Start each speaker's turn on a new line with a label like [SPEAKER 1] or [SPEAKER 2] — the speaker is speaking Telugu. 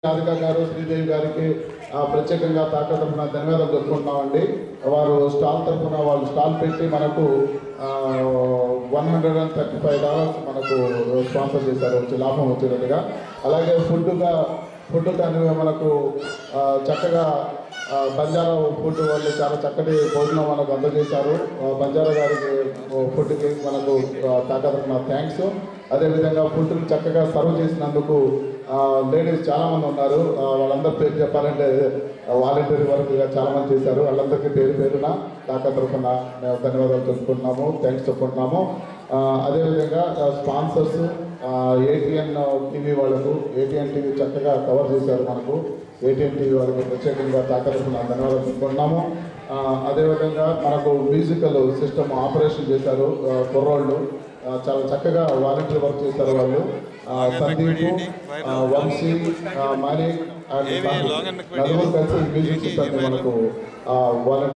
[SPEAKER 1] రాధిక గారు శ్రీదేవి గారికి ప్రత్యేకంగా తాక తరఫున ధన్యవాదాలు చెప్పుకుంటున్నామండి. వారు స్టాల్ తరఫున వాళ్ళు స్టాల్ పెట్టి మనకు $135 మనకు స్పాన్సర్ చేశారు, వచ్చి లాభం వచ్చేటట్టుగా. అలాగే ఫుడ్ కానీ మనకు చక్కగా బంజారా ఫుడ్ వాళ్ళు చాలా చక్కటి భోజనం మనకు అందజేశారు. బంజారా గారికి ఫుడ్కి మనకు తాక తరఫున థ్యాంక్స్. అదేవిధంగా ఫుడ్ని చక్కగా సర్వ్ చేసినందుకు లేడీస్ చాలామంది ఉన్నారు. వాళ్ళందరూ పేరు చెప్పాలంటే వాలంటీర్ వర్క్గా చాలామంది చేశారు. వాళ్ళందరికీ పేరున తాక తరఫున మేము ధన్యవాదాలు చెప్పుకుంటున్నాము, థ్యాంక్స్ చెప్పుకుంటున్నాము. అదేవిధంగా స్పాన్సర్స్ ATN టీవీ వాళ్ళకు, ATN టీవీ చక్కగా కవర్ చేశారు మనకు. ATN టీవీ వాళ్ళకి ప్రత్యేకంగా తాక తరఫున ధన్యవాదాలు చెప్పుకుంటున్నాము. అదేవిధంగా మనకు మ్యూజికల్ సిస్టమ్ ఆపరేషన్ చేశారు కుర్రోళ్ళు, చాలా చక్కగా వాలంటీర్ వర్క్ చేశారు వాళ్ళు. సందీప్, వంశీ, మాలిక్ నలుగురు కలిసి మ్యూజిక్ సిస్టమ్ మనకు వాలంటీర్